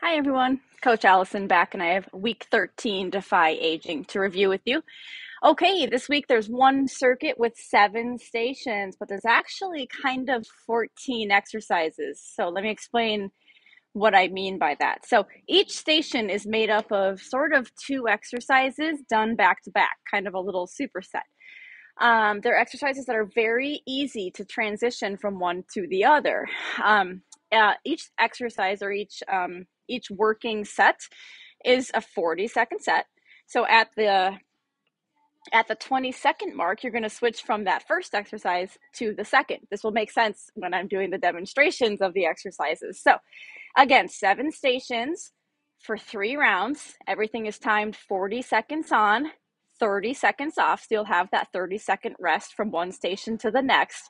Hi everyone, Coach Allison back, and I have week 13 Defy Aging to review with you. Okay, this week there's one circuit with 7 stations, but there's actually kind of 14 exercises. So let me explain what I mean by that. So each station is made up of sort of 2 exercises done back to back, kind of a little superset. They're exercises that are very easy to transition from one to the other. Each exercise or each working set is a 40-second set. So at the 20-second mark, you're going to switch from that first exercise to the second. This will make sense when I'm doing the demonstrations of the exercises. So again, 7 stations for 3 rounds. Everything is timed 40 seconds on, 30 seconds off. So you'll have that 30-second rest from one station to the next.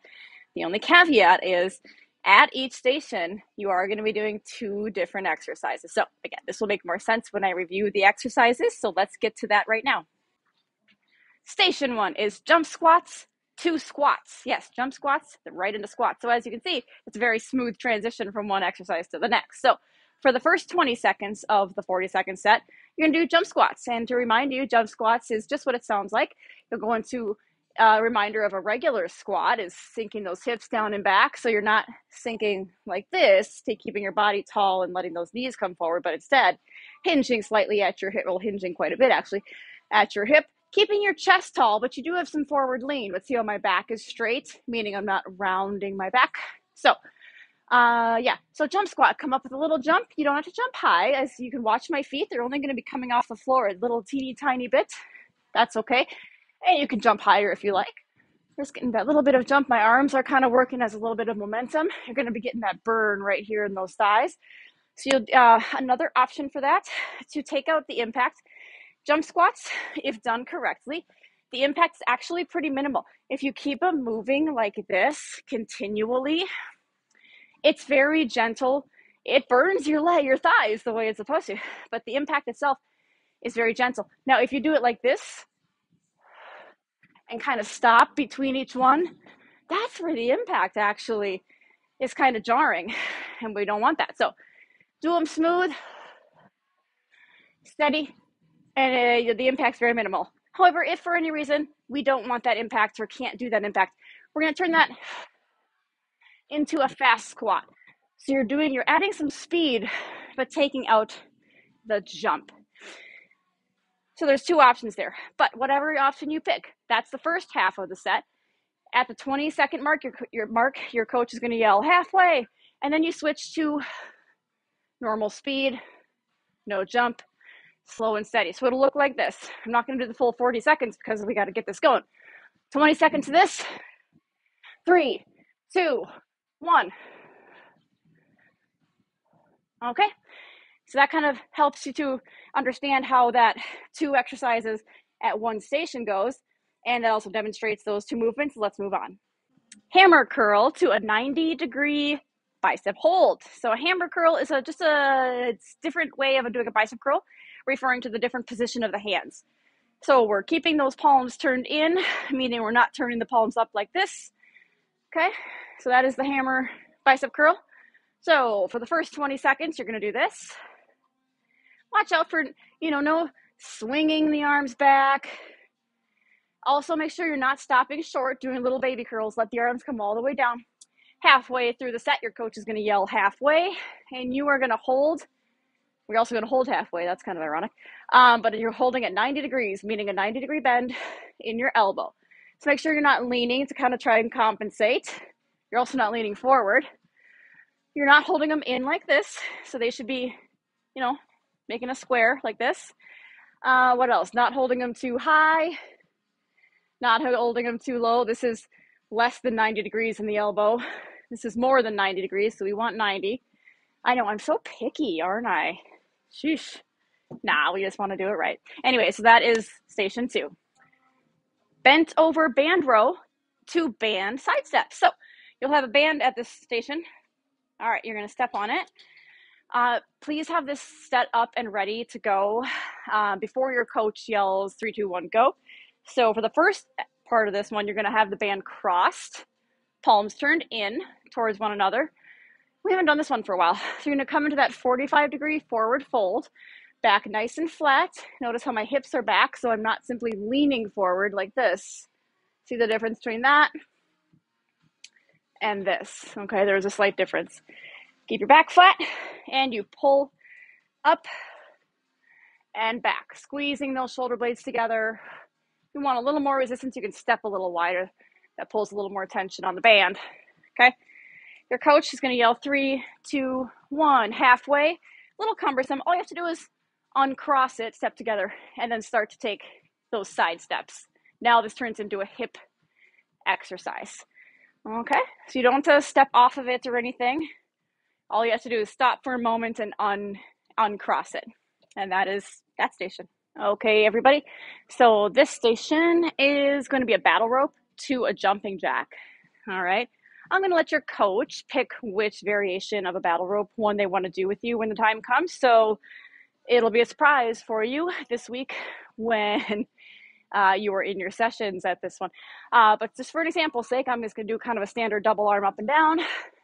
The only caveat is at each station, you are going to be doing 2 different exercises. So again, this will make more sense when I review the exercises. So let's get to that right now. Station 1 is jump squats, 2 squats. Yes, jump squats, right into squats. So as you can see, it's a very smooth transition from one exercise to the next. So for the first 20 seconds of the 40-second set, you're going to do jump squats. And to remind you, jump squats is just what it sounds like. You'll go into a reminder of a regular squat is sinking those hips down and back. So you're not sinking like this, keeping your body tall and letting those knees come forward, but instead hinging slightly at your hip, well, hinging quite a bit actually, at your hip, keeping your chest tall, but you do have some forward lean. But see how my back is straight, meaning I'm not rounding my back. So so jump squat, come up with a little jump. You don't have to jump high. As you can watch my feet, they're only going to be coming off the floor a little teeny tiny bit. That's okay. And you can jump higher if you like. Just getting that little bit of jump. My arms are kind of working as a little bit of momentum. You're going to be getting that burn right here in those thighs. So another option for that, to take out the impact. Jump squats, if done correctly, the impact is actually pretty minimal. If you keep them moving like this continually, it's very gentle. It burns your thighs the way it's supposed to, but the impact itself is very gentle. Now, if you do it like this and kind of stop between each one, that's where the impact actually is kind of jarring, and we don't want that. So do them smooth, steady, and the impact's very minimal. However, if for any reason we don't want that impact or can't do that impact, we're going to turn that into a fast squat. So you're adding some speed, but taking out the jump. So there's 2 options there, but whatever option you pick, that's the first half of the set. At the 20-second mark, your coach is going to yell halfway, and then you switch to normal speed, no jump, slow and steady. So it'll look like this. I'm not going to do the full 40 seconds because we got to get this going. 20 seconds to this. 3, 2, 1. Okay. So that kind of helps you to understand how that 2 exercises at one station goes. And it also demonstrates those 2 movements. Let's move on. Hammer curl to a 90-degree bicep hold. So a hammer curl is just a different way of doing a bicep curl, referring to the different position of the hands. So we're keeping those palms turned in, meaning we're not turning the palms up like this. Okay, so that is the hammer bicep curl. So for the first 20 seconds, you're going to do this. Watch out for, no swinging the arms back. Also, make sure you're not stopping short, doing little baby curls. Let the arms come all the way down. Halfway through the set, your coach is going to yell halfway, and you are going to hold. We're also going to hold halfway. That's kind of ironic. But you're holding at 90 degrees, meaning a 90-degree bend in your elbow. So make sure you're not leaning to kind of try and compensate. You're also not leaning forward. You're not holding them in like this. So they should be, making a square like this. What else? Not holding them too high. Not holding them too low. This is less than 90 degrees in the elbow. This is more than 90 degrees, so we want 90. I know, I'm so picky, aren't I? Sheesh. Nah, we just want to do it right. Anyway, so that is station 2. Bent over band row to band side step. So you'll have a band at this station. All right, you're going to step on it. Please have this set up and ready to go before your coach yells 3, 2, 1, go. So for the first part of this one, you're going to have the band crossed, palms turned in towards one another. We haven't done this one for a while. So you're gonna come into that 45-degree forward fold, back nice and flat. Notice how my hips are back, so I'm not simply leaning forward like this. See the difference between that and this? Okay, there's a slight difference. Keep your back flat, and you pull up and back, squeezing those shoulder blades together. If you want a little more resistance, you can step a little wider. That pulls a little more tension on the band. Okay, your coach is going to yell 3, 2, 1, halfway. A little cumbersome. All you have to do is uncross it, step together, and then start to take those side steps. Now this turns into a hip exercise. Okay, so you don't have to step off of it or anything. All you have to do is stop for a moment and uncross it. And that is that station. Okay, everybody. So this station is going to be a battle rope to a jumping jack. All right. I'm going to let your coach pick which variation of a battle rope one they want to do with you when the time comes. So it'll be a surprise for you this week when you are in your sessions at this one. But just for an example's sake, I'm just going to do kind of a standard double arm up and down.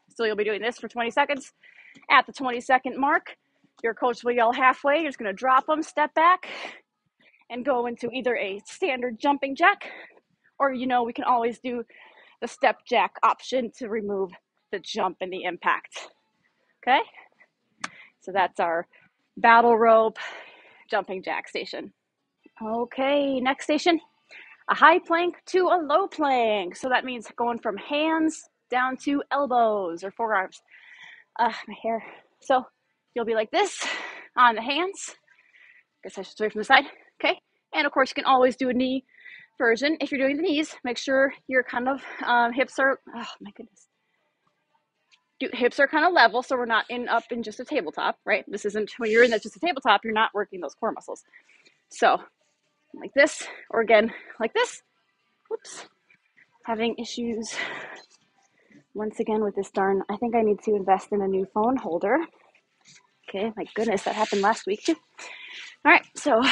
So you'll be doing this for 20 seconds. At the 20-second mark, your coach will yell halfway. You're just going to drop them, step back, and go into either a standard jumping jack, or, we can always do the step jack option to remove the jump and the impact. Okay? So that's our battle rope jumping jack station. Okay, next station, a high plank to a low plank. So that means going from hands down to elbows or forearms. My hair. So you'll be like this on the hands. Guess I should switch from the side. Okay. And of course, you can always do a knee version. If you're doing the knees, make sure your kind of hips are, oh my goodness. Hips are kind of level, so we're not up in just a tabletop, right? This isn't, when you're in just a tabletop, you're not working those core muscles. So like this, or again, like this. Whoops. Having issues once again with this darn, I think I need to invest in a new phone holder. Okay, my goodness, that happened last week too. All right, so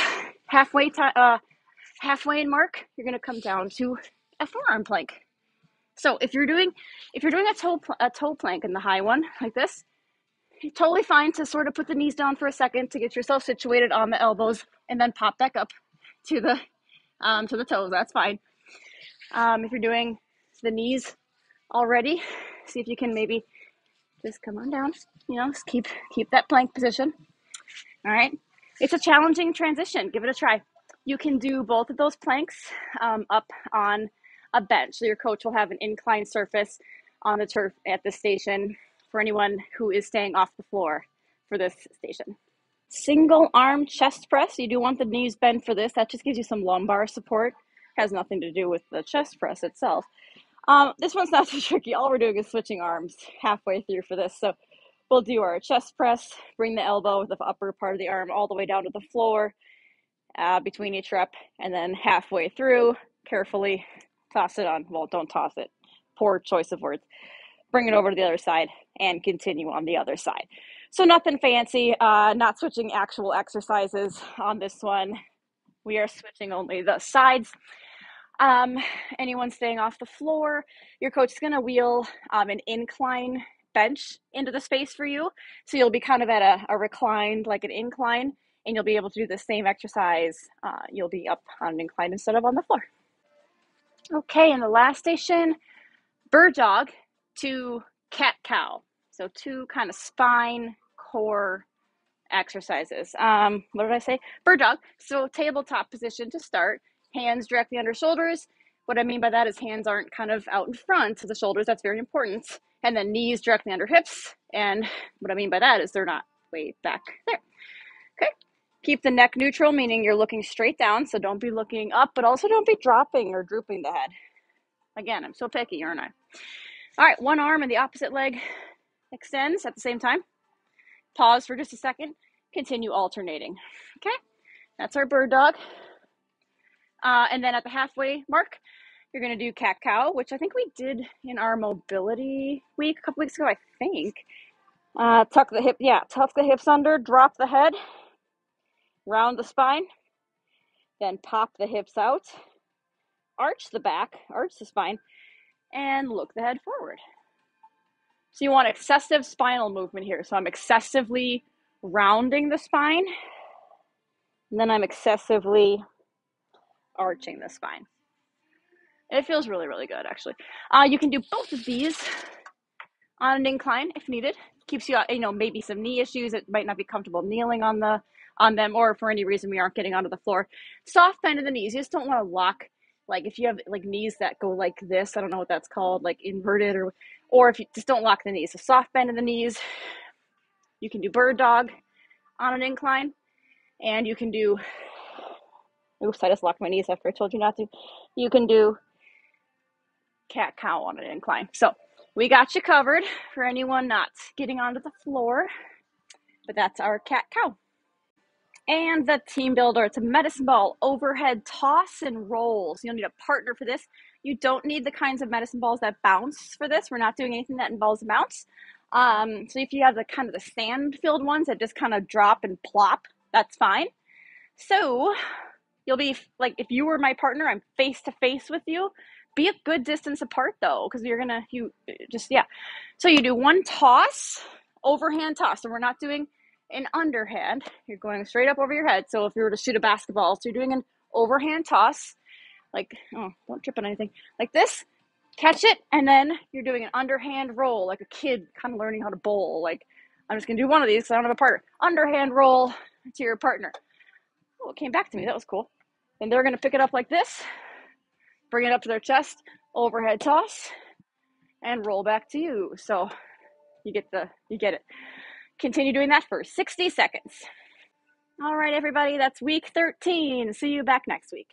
halfway in mark, you're gonna come down to a forearm plank. So if you're doing a toe plank in the high one like this, totally fine to sort of put the knees down for a second to get yourself situated on the elbows, and then pop back up to the toes. That's fine. If you're doing the knees already, see if you can maybe just come on down. Just keep that plank position. All right. It's a challenging transition. Give it a try. You can do both of those planks up on a bench. So your coach will have an inclined surface on the turf at the station for anyone who is staying off the floor for this station. Single arm chest press. You do want the knees bent for this. That just gives you some lumbar support. Has nothing to do with the chest press itself. This one's not too tricky. All we're doing is switching arms halfway through for this. So we'll do our chest press, bring the elbow, the upper part of the arm all the way down to the floor between each rep, and then halfway through, carefully toss it on. Well, don't toss it. Poor choice of words. Bring it over to the other side and continue on the other side. So nothing fancy, not switching actual exercises on this one. We are switching only the sides. Anyone staying off the floor, your coach is going to wheel an incline bench into the space for you. So you'll be kind of at a reclined, like an incline, and you'll be able to do the same exercise. You'll be up on an incline instead of on the floor. Okay, and the last station, bird dog to cat cow. So two kind of spine, core exercises. What did I say? Bird dog. So tabletop position to start. Hands directly under shoulders. What I mean by that is hands aren't kind of out in front of the shoulders. That's very important. And then knees directly under hips. And what I mean by that is they're not way back there. Okay. Keep the neck neutral, meaning you're looking straight down. So don't be looking up, but also don't be dropping or drooping the head. Again, I'm so picky, aren't I? All right. One arm and the opposite leg extends at the same time. Pause for just a second. Continue alternating. Okay. That's our bird dog. And then at the halfway mark, you're going to do cat cow, which I think we did in our mobility week a couple weeks ago, I think. Tuck the hips under, drop the head, round the spine, then pop the hips out, arch the back, arch the spine, and look the head forward. So you want excessive spinal movement here. So I'm excessively rounding the spine, and then I'm excessively arching the spine. It feels really, really good, actually. You can do both of these on an incline if needed. Keeps you, maybe some knee issues. It might not be comfortable kneeling on them, or for any reason we aren't getting onto the floor. Soft bend of the knees. You just don't want to lock. Like if you have like knees that go like this, I don't know what that's called, like inverted, or if you just don't lock the knees. So soft bend of the knees. You can do bird dog on an incline, and you can do. Oops, I just locked my knees after I told you not to. You can do cat cow on an incline. So we got you covered for anyone not getting onto the floor, but that's our cat cow. And the team builder, it's a medicine ball overhead toss and rolls. You'll need a partner for this. You don't need the kinds of medicine balls that bounce for this. We're not doing anything that involves a bounce. So if you have the kind of the sand filled ones that just kind of drop and plop, that's fine. So you'll be like, if you were my partner, I'm face to face with you. Be a good distance apart though, because So you do one toss, overhand toss. So we're not doing an underhand. You're going straight up over your head. So if you were to shoot a basketball, so you're doing an overhand toss, like, oh, don't trip on anything, like this, catch it, and then you're doing an underhand roll, like a kid kind of learning how to bowl. Like, I'm just going to do one of these because I don't have a partner. Underhand roll to your partner. Oh, it came back to me. That was cool. And they're going to pick it up like this, bring it up to their chest, overhead toss, and roll back to you. So you get it. Continue doing that for 60 seconds. All right, everybody, that's week 13. See you back next week.